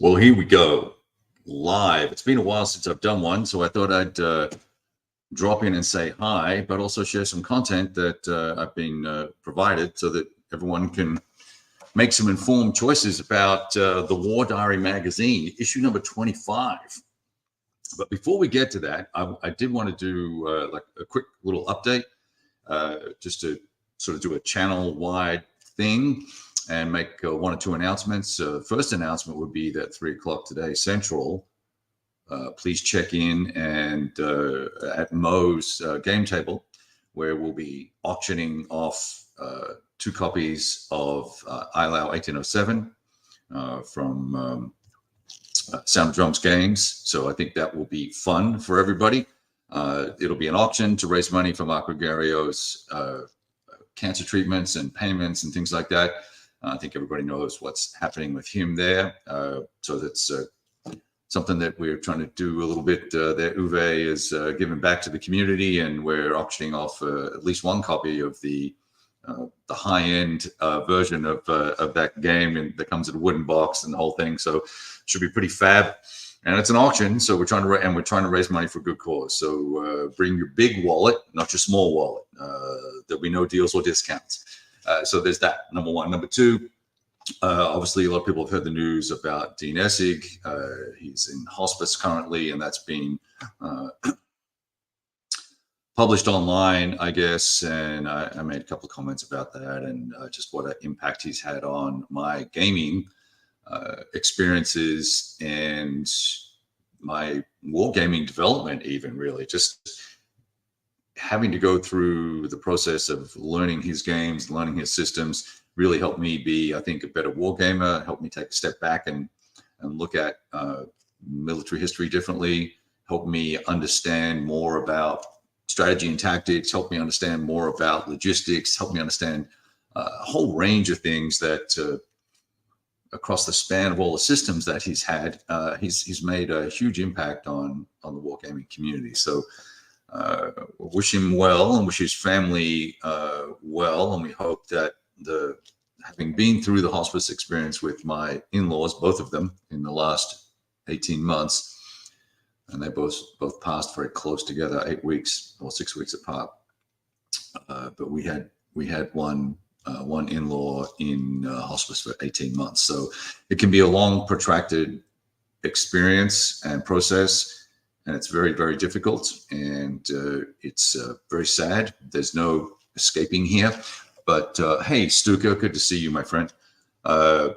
Well, here we go. Live. It's been a while since I've done one, so I thought I'd drop in and say hi, but also share some content that I've been provided so that everyone can make some informed choices about the War Diary magazine, issue number 25. But before we get to that, I did want to do like a quick little update, just to sort of do a channel-wide thing and make one or two announcements. First announcement would be that 3 o'clock today Central. Please check in and at Mo's game table, where we'll be auctioning off 2 copies of ILAO 1807 from Sound of Drums Games. So I think that will be fun for everybody. It'll be an auction to raise money for Mark Gregario's cancer treatments and payments and things like that. I think everybody knows what's happening with him there. So that's something that we're trying to do a little bit there. Uwe is giving back to the community, and we're auctioning off at least 1 copy of the high-end version of that game, and that comes in a wooden box and the whole thing. So it should be pretty fab. And it's an auction, so we're trying to raise money for a good cause. So bring your big wallet, not your small wallet. There'll be no deals or discounts. So there's that, number one. Number two, obviously a lot of people have heard the news about Dean Essig. He's in hospice currently, and that's being published online, I guess. And I made a couple of comments about that and just what an impact he's had on my gaming experiences and my wargaming development, even really just having to go through the process of learning his games, learning his systems, really helped me be, I think, a better wargamer, helped me take a step back and look at military history differently, helped me understand more about strategy and tactics, helped me understand more about logistics, helped me understand a whole range of things that across the span of all the systems that he's had, he's made a huge impact on the wargaming community. So wish him well and wish his family well, and we hope that having been through the hospice experience with my in-laws, both of them in the last 18 months, and they both passed very close together, 8 weeks or 6 weeks apart. But we had one in-law in hospice for 18 months. So it can be a long, protracted experience and process, and it's very, very difficult, and it's very sad. There's no escaping here. But hey, Stuka, good to see you, my friend. So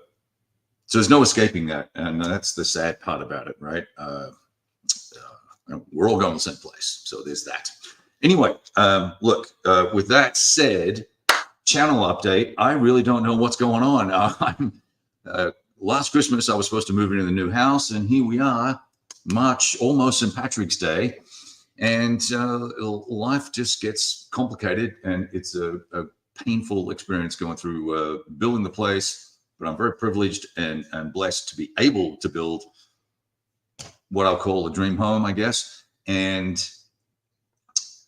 there's no escaping that, and that's the sad part about it, right? We're all going to the same place, so there's that. Anyway, look, with that said, channel update. I really don't know what's going on. Last Christmas, I was supposed to move into the new house, and here we are, March, almost St. Patrick's Day, and life just gets complicated, and it's a painful experience going through building the place. But I'm very privileged and blessed to be able to build what I'll call a dream home, I guess. And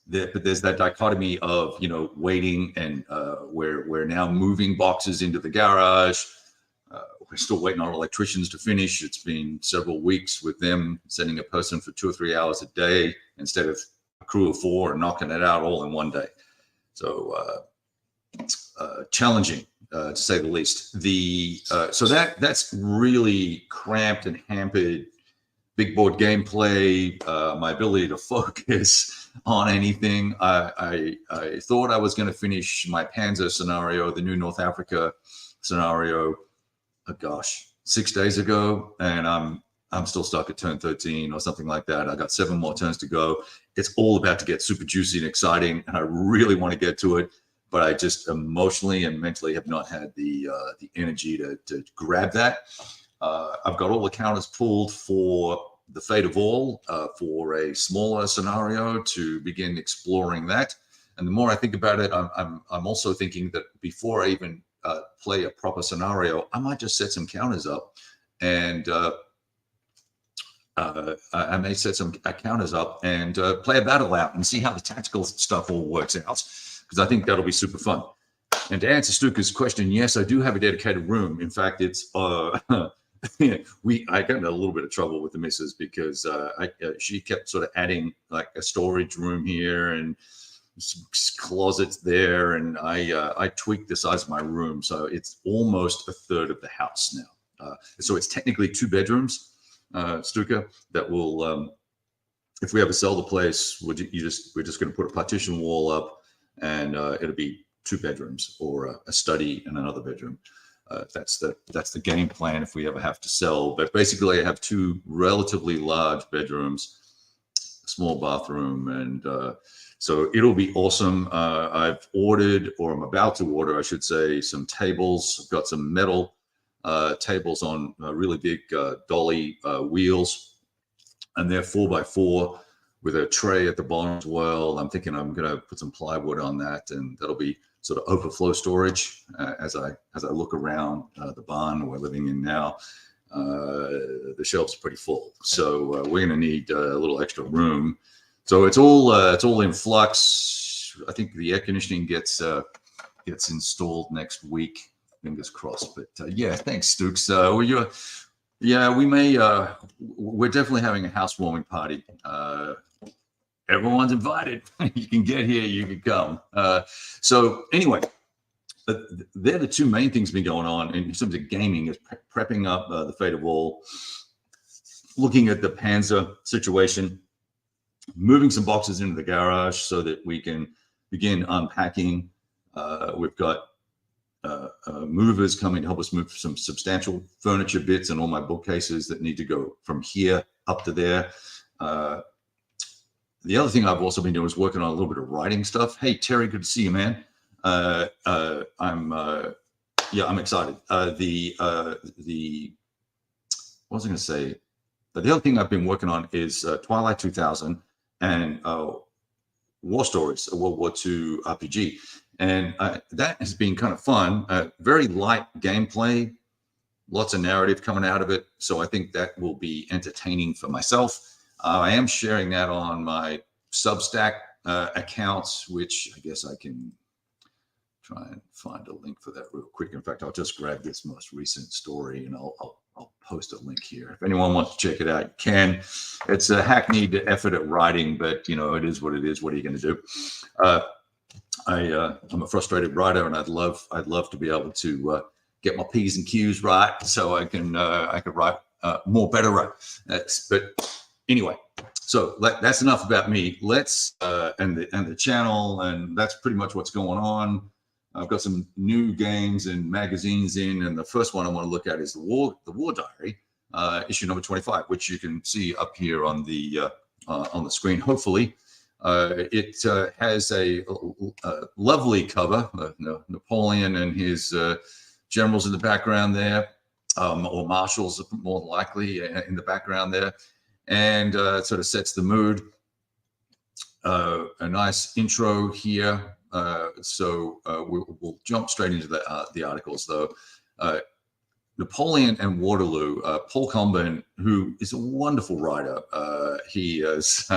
but there's that dichotomy of, you know, waiting, and we're now moving boxes into the garage. We're still waiting on electricians to finish. It's been several weeks with them sending a person for 2 or 3 hours a day instead of a crew of 4 and knocking it out all in one day. So challenging, to say the least. So that's really cramped and hampered big board gameplay, my ability to focus on anything. I thought I was going to finish my Panzer scenario, the new North Africa scenario, gosh, 6 days ago, and I'm still stuck at turn 13 or something like that. I got 7 more turns to go. It's all about to get super juicy and exciting, and I really want to get to it, but I just emotionally and mentally have not had the energy to grab that. I've got all the counters pulled for the Fate of All, for a smaller scenario to begin exploring that. And the more I think about it, I'm also thinking that before I even play a proper scenario, I might just set some counters up, and I may set some counters up and play a battle out and see how the tactical stuff all works out, because I think that'll be super fun. And to answer Stuka's question, yes, I do have a dedicated room. In fact, it's I got in a little bit of trouble with the missus because she kept sort of adding like a storage room here and some closets there, and I tweaked the size of my room so it's almost a third of the house now. So it's technically 2 bedrooms, Stuka, that will, if we ever sell the place, we're just going to put a partition wall up, and it'll be 2 bedrooms or a study and another bedroom. That's the game plan if we ever have to sell. But basically, I have 2 relatively large bedrooms, a small bathroom, and so it'll be awesome. I've ordered, or I'm about to order, I should say, some tables. I've got some metal tables on really big dolly wheels, and they're 4x4 with a tray at the bottom as well. I'm thinking I'm going to put some plywood on that, and that'll be sort of overflow storage as I look around the barn we're living in now. The shelves are pretty full, so we're going to need a little extra room. So it's all in flux. I think the air conditioning gets installed next week. Fingers crossed. But yeah, thanks, Stooks. Yeah, we may. We're definitely having a housewarming party. Everyone's invited. You can get here. You can come. So anyway, they're the 2 main things been going on in terms of gaming. Is prepping up the Fate of All, looking at the Panzer situation, moving some boxes into the garage so that we can begin unpacking. We've got movers coming to help us move some substantial furniture bits and all my bookcases that need to go from here up to there. The other thing I've also been doing is working on a little bit of writing stuff. Hey, Terry, good to see you, man. I'm excited. What was I going to say? The other thing I've been working on is Twilight 2000 and War Stories, a World War II RPG. And that has been kind of fun. Very light gameplay, lots of narrative coming out of it. So I think that will be entertaining for myself. I am sharing that on my Substack accounts, which I guess I can try and find a link for that real quick. In fact, I'll just grab this most recent story and I'll post a link here. If anyone wants to check it out, you can. It's a hackneyed effort at writing, but it is what it is. What are you going to do? I'm a frustrated writer, and I'd love to be able to get my P's and Q's right, so I could write more better. Right. But anyway, so that's enough about me. Let's and the channel, and that's pretty much what's going on. I've got some new games and magazines in, and the first one I want to look at is the War Diary, issue number 25, which you can see up here on the screen. Hopefully. It has a lovely cover, Napoleon and his generals in the background there, or marshals more likely in the background there, and it sort of sets the mood. A nice intro here, so we'll jump straight into the articles though. Napoleon and Waterloo, Paul Colban, who is a wonderful writer. He is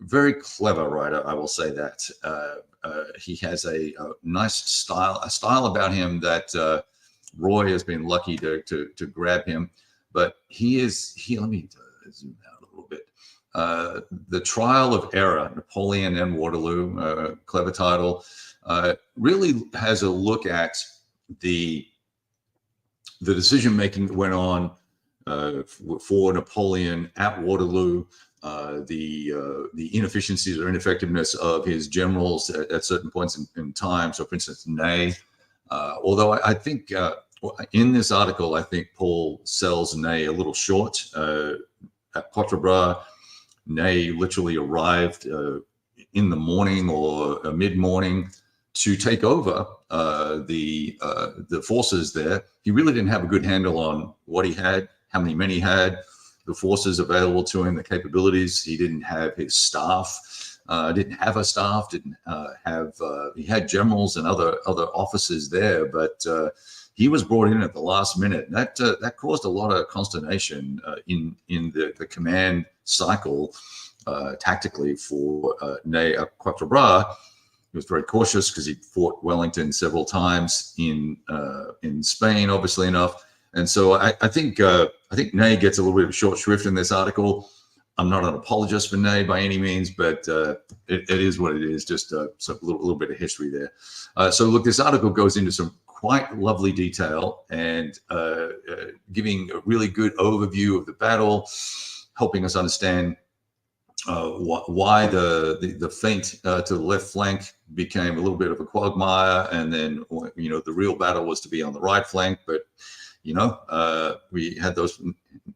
very clever writer, I will say that. He has a nice style about him that Roy has been lucky to grab him. But let me zoom out a little bit. The Trial of Error, Napoleon and Waterloo, clever title, really has a look at the decision-making that went on for Napoleon at Waterloo, the inefficiencies or ineffectiveness of his generals at certain points in time. So, for instance, Ney, although I think in this article, I think Paul sells Ney a little short. At Quatre Bras, Ney literally arrived in the morning or mid-morning to take over the forces there. He really didn't have a good handle on what he had, how many men he had, the forces available to him, the capabilities. He didn't have his staff, didn't have a staff, he had generals and other officers there, but he was brought in at the last minute. That caused a lot of consternation in the command cycle tactically for Ney at Quatre Bras. He was very cautious because he fought Wellington several times in Spain, obviously enough. And so I think Ney gets a little bit of short shrift in this article. I'm not an apologist for Ney by any means, but it is what it is. Just a little bit of history there. So look, this article goes into some quite lovely detail and giving a really good overview of the battle, helping us understand why the feint to the left flank became a little bit of a quagmire, and then the real battle was to be on the right flank. But we had those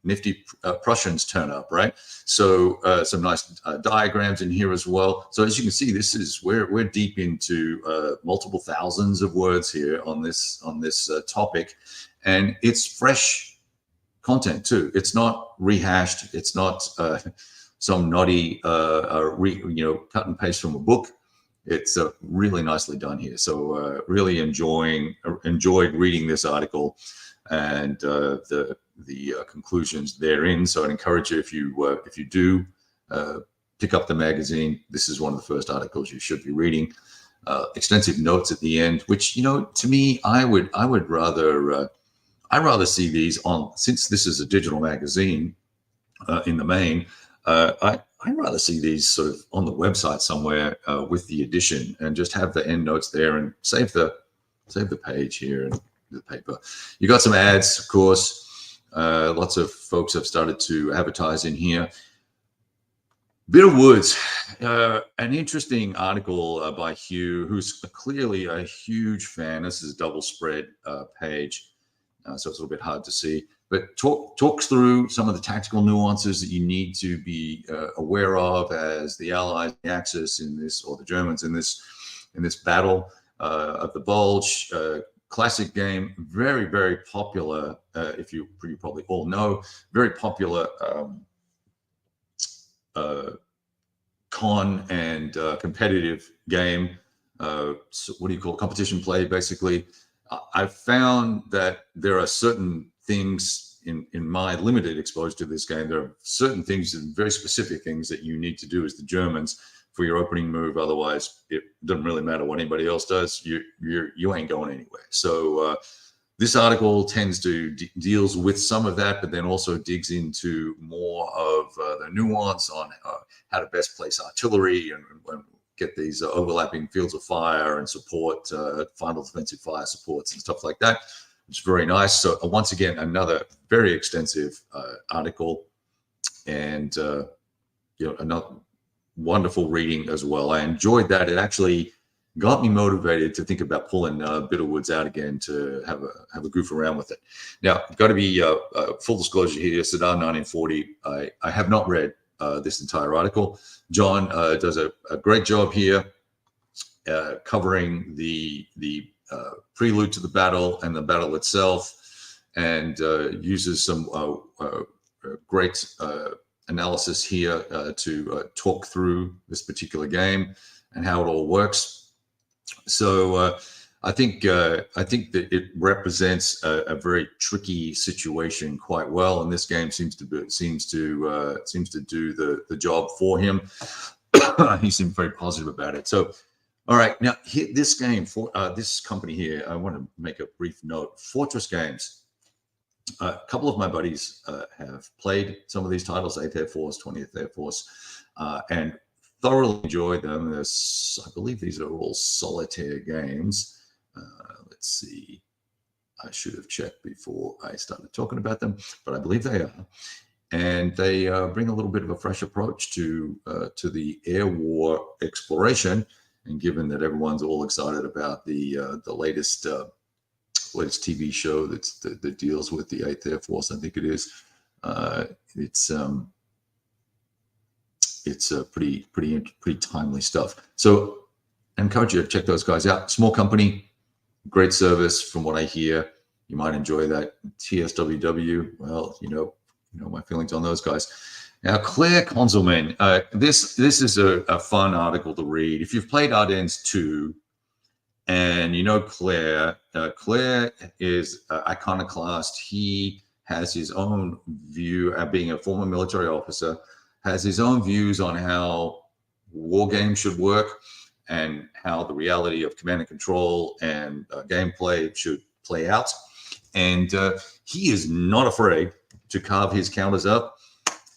nifty Prussians turn up, right? So some nice diagrams in here as well. So as you can see, this is we're deep into multiple thousands of words here on this topic, and it's fresh content too. It's not rehashed. It's not some naughty cut and paste from a book. It's really nicely done here. So really enjoyed reading this article and the conclusions therein. So I'd encourage you, if you do pick up the magazine, this is one of the first articles you should be reading. Extensive notes at the end, which to me, I would rather see these on, since this is a digital magazine in the main. I'd rather see these sort of on the website somewhere with the edition, and just have the end notes there and save the page here and the paper. You got some ads, of course. Lots of folks have started to advertise in here. Bitter Woods, an interesting article by Hugh, who's clearly a huge fan. This is a double spread page, so it's a little bit hard to see. But talks through some of the tactical nuances that you need to be aware of as the Allies, the Axis in this, or the Germans in this battle of the Bulge. Classic game, very, very popular. If you probably all know, very popular con and competitive game. So what do you call it? Competition play, basically. I've found that there are certain things in my limited exposure to this game. There are certain things, and very specific things, that you need to do as the Germans for your opening move. Otherwise, it doesn't really matter what anybody else does. You ain't going anywhere. So this article tends to deals with some of that, but then also digs into more of the nuance on how to best place artillery and get these overlapping fields of fire and support final defensive fire supports and stuff like that. It's very nice. So once again, another very extensive article, and another wonderful reading as well. I enjoyed that. It actually got me motivated to think about pulling Bitter Woods out again to have a goof around with it. Now, got to be full disclosure here. Sedan 1940. I have not read this entire article. John does a great job here covering the prelude to the battle and the battle itself, and uses some great analysis here to talk through this particular game and how it all works. So I think that it represents a very tricky situation quite well, and this game seems to do the job for him. He seemed very positive about it. So, all right, now this game for this company here, I want to make a brief note. Fortress Games. A couple of my buddies have played some of these titles, 8th Air Force, 20th Air Force, and thoroughly enjoyed them. I believe these are all solitaire games. Let's see. I should have checked before I started talking about them, but I believe they are. And they bring a little bit of a fresh approach to the air war exploration. And given that everyone's all excited about the latest TV show that deals with the 8th Air Force, I think it is. It's pretty timely stuff. So I encourage you to check those guys out. Small company, great service from what I hear. You might enjoy that. TSWW, well, you know my feelings on those guys. Now, Claire Konzelman, this is a fun article to read. If you've played Ardennes 2, and Claire is iconoclast. He has his own view, being a former military officer, has his own views on how war games should work and how the reality of command and control and gameplay should play out. And he is not afraid to carve his counters up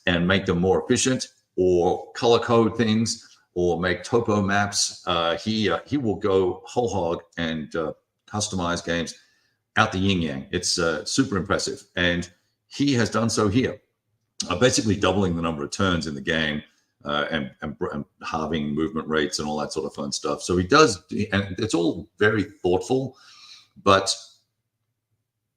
and make them more efficient, or color code things, or make topo maps. He will go whole hog and customize games out the yin yang. It's super impressive, and he has done so here, basically doubling the number of turns in the game, and halving movement rates and all that sort of fun stuff. So he does, and it's all very thoughtful, but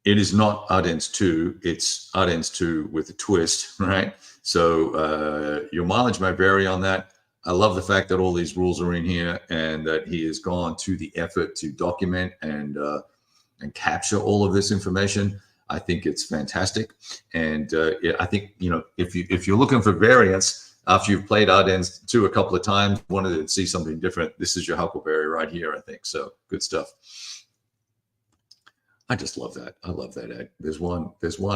it is not Ardennes 2. It's Ardennes 2 with a twist, right? So your mileage may vary on that. I love the fact that all these rules are in here, and that he has gone to the effort to document and capture all of this information. I think it's fantastic, and I think, you know, if you're looking for variance after you've played Ardennes 2 a couple of times, wanted to see something different, this is your Huckleberry right here, I think. So good stuff. I just love that. I love that ad. There's one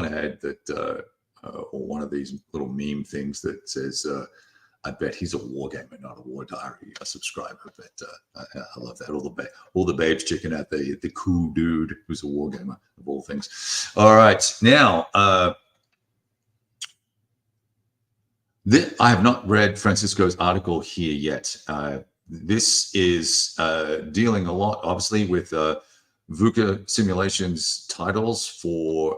ad that, or one of these little meme things that says, I bet he's a wargamer, not a war diary subscriber. But I love that. All the babes checking out the cool dude who's a wargamer, of all things. All right, now I have not read Francisco's article here yet. This is dealing a lot, obviously, with VUCA simulations titles for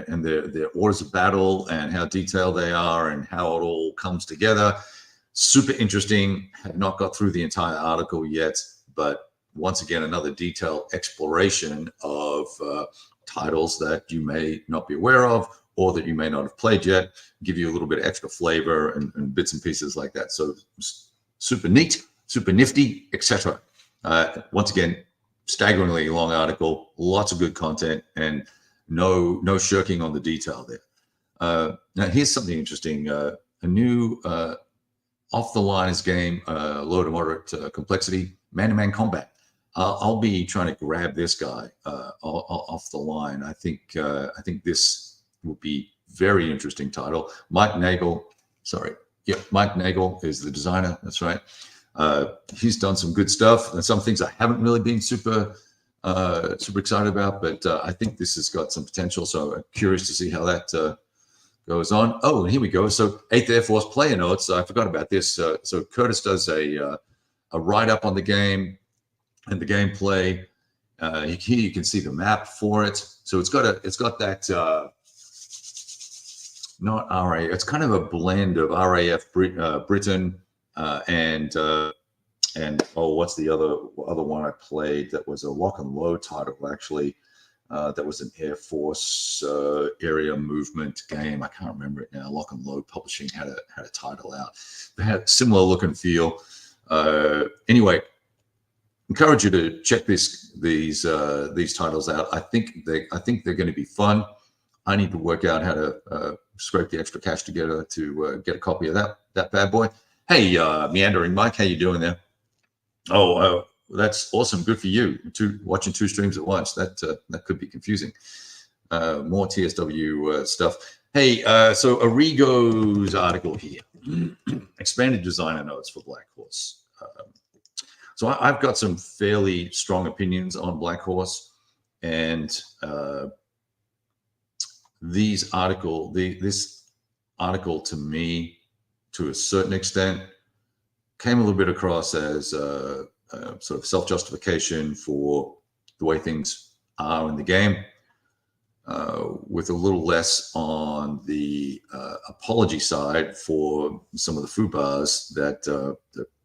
and their orders of battle, and how detailed they are, and how it all comes together. Super interesting. Have not got through the entire article yet, but once again, another detailed exploration of titles that you may not be aware of, or that you may not have played yet, give you a little bit of extra flavor and bits and pieces like that. So super neat, super nifty, etc. Once again, staggeringly long article, lots of good content, and no shirking on the detail there. Now here's something interesting. A new off-the-lines game, low to moderate complexity, man-to-man combat. I'll be trying to grab this guy off the line. I think this will be very interesting title. Mike Nagel is the designer. That's right. He's done some good stuff, and some things I haven't really been super excited about, but I think this has got some potential. So I'm curious to see how that goes on. Oh, and here we go. So 8th Air Force player notes. I forgot about this. So Curtis does a write-up on the game and the gameplay. Here you can see the map for it. So it's got that not RA. It's kind of a blend of RAF Britain and what's the other one I played that was a lock and load title, actually. That was an Air Force area movement game. I can't remember it now. Lock and Load Publishing had a title out. It had a similar look and feel. Anyway, encourage you to check these titles out. I think they're going to be fun. I need to work out how to scrape the extra cash together to get a copy of that bad boy. Hey, Meandering Mike, how you doing there? Oh, that's awesome. Good for you. Watching two streams at once. That could be confusing. More TSW stuff. Hey, so Arrigo's article here. Expanded designer notes for Black Horse. So I've got some fairly strong opinions on Black Horse, and this article to me, to a certain extent, came a little bit across as sort of self-justification for the way things are in the game, with a little less on the apology side for some of the FUBAs that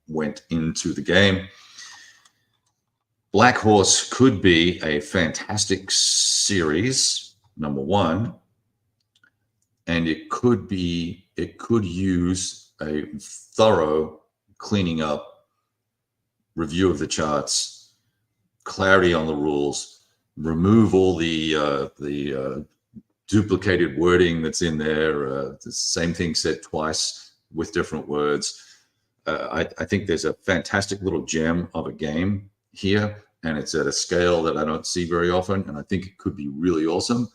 went into the game. Black Horse could be a fantastic series, number one, and it could use a thorough cleaning up, review of the charts, clarity on the rules, remove all the duplicated wording that's in there, the same thing said twice with different words. I think there's a fantastic little gem of a game here, and it's at a scale that I don't see very often, and I think it could be really awesome.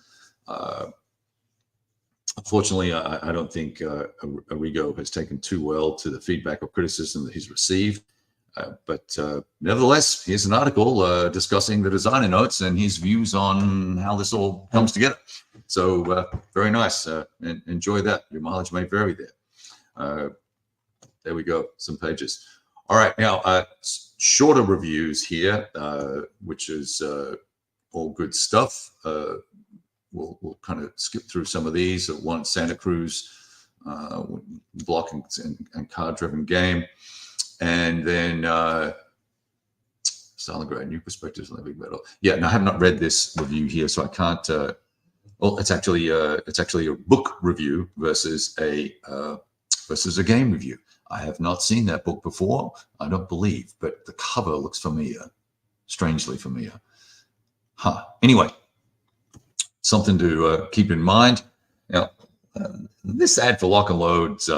Unfortunately, I don't think Arrigo has taken too well to the feedback or criticism that he's received. But nevertheless, here's an article discussing the designer notes and his views on how this all comes together. So very nice. Enjoy that. Your mileage may vary there. There we go. Some pages. All right. Now, shorter reviews here, which is all good stuff. We'll kind of skip through some of these. One, Santa Cruz, block and card-driven game. And then Stalingrad, New Perspectives on the Big Battle. Yeah, no, I have not read this review here, so I can't. Well, it's actually a book review versus a game review. I have not seen that book before, I don't believe, but the cover looks familiar, strangely familiar. Anyway, something to keep in mind. Now, this ad for Lock and Load's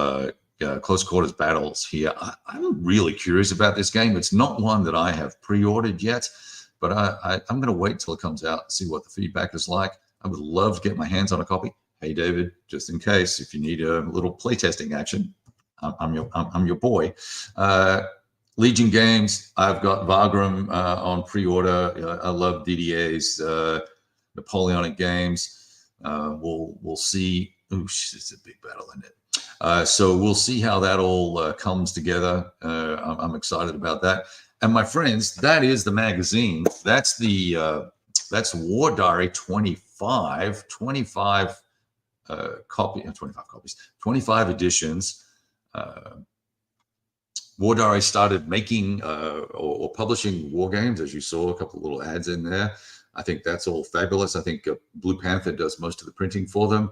close quarters battles here, I'm really curious about this game. It's not one that I have pre-ordered yet, but I'm going to wait till it comes out and see what the feedback is like. I would love to get my hands on a copy. Hey, David, just in case, if you need a little playtesting action, I'm your boy. Legion Games, I've got Vagram on pre-order. I love DDA's Napoleonic games. We'll see. Ooh, it's a big battle, isn't it? So we'll see how that all comes together. I'm excited about that. And my friends, that is the magazine. That's the that's War Diary 25 copies, 25 editions. War Diary started making or publishing war games, as you saw a couple of little ads in there. I think that's all fabulous. I think Blue Panther does most of the printing for them,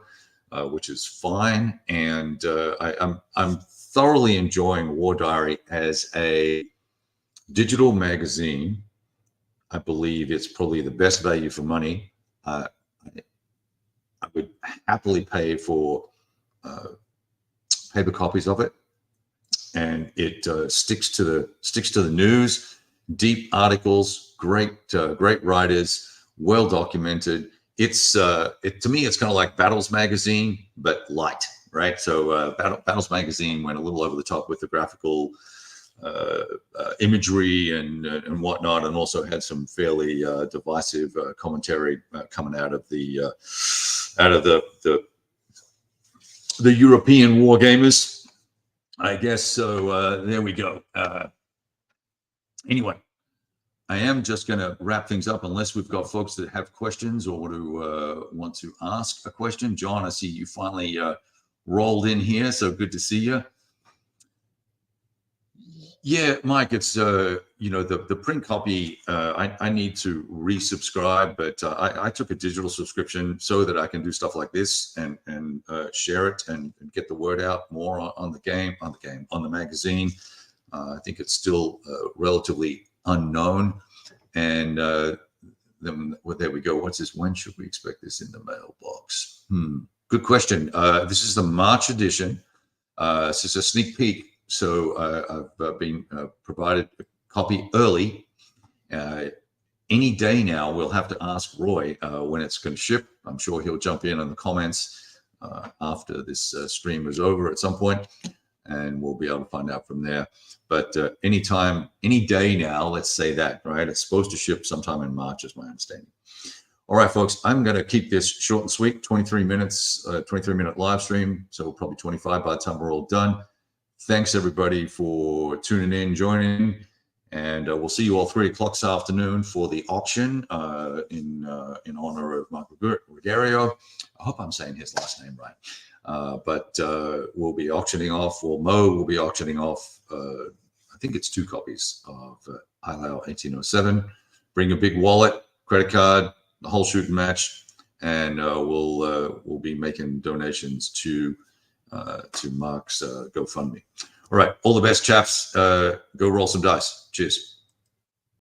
which is fine. And I'm thoroughly enjoying War Diary as a digital magazine. I believe it's probably the best value for money. I would happily pay for paper copies of it, and it sticks to the news. Deep articles, great writers, well documented. It's to me, it's kind of like Battles magazine, but light, right? So Battles magazine went a little over the top with the graphical imagery and whatnot, and also had some fairly divisive commentary coming out of the European war gamers, I guess. So there we go. Anyway, I am just going to wrap things up unless we've got folks that have questions or want to ask a question. John, I see you finally rolled in here, so good to see you. Yeah, Mike, it's the print copy. I need to resubscribe, but I took a digital subscription so that I can do stuff like this and share it and get the word out more on the magazine. I think it's still relatively unknown. And then there we go. What's this? When should we expect this in the mailbox? Good question. This is the March edition. This is a sneak peek. So I've been provided a copy early. Any day now, we'll have to ask Roy when it's going to ship. I'm sure he'll jump in the comments after this stream is over at some point, and we'll be able to find out from there. But anytime, any day now, let's say that, right? It's supposed to ship sometime in March, is my understanding. All right, folks, I'm going to keep this short and sweet, 23 minutes, 23-minute live stream. So probably 25 by the time we're all done. Thanks, everybody, for tuning in, joining, and we'll see you all 3 o'clock this afternoon for the auction in honor of Michael Ruggiero. I hope I'm saying his last name right. But we'll be auctioning off, or Mo will be auctioning off, I think it's 2 copies of ILAO 1807. Bring a big wallet, credit card, the whole shooting match, and we'll be making donations to Mark's GoFundMe. All right, all the best, chaps. Go roll some dice. Cheers.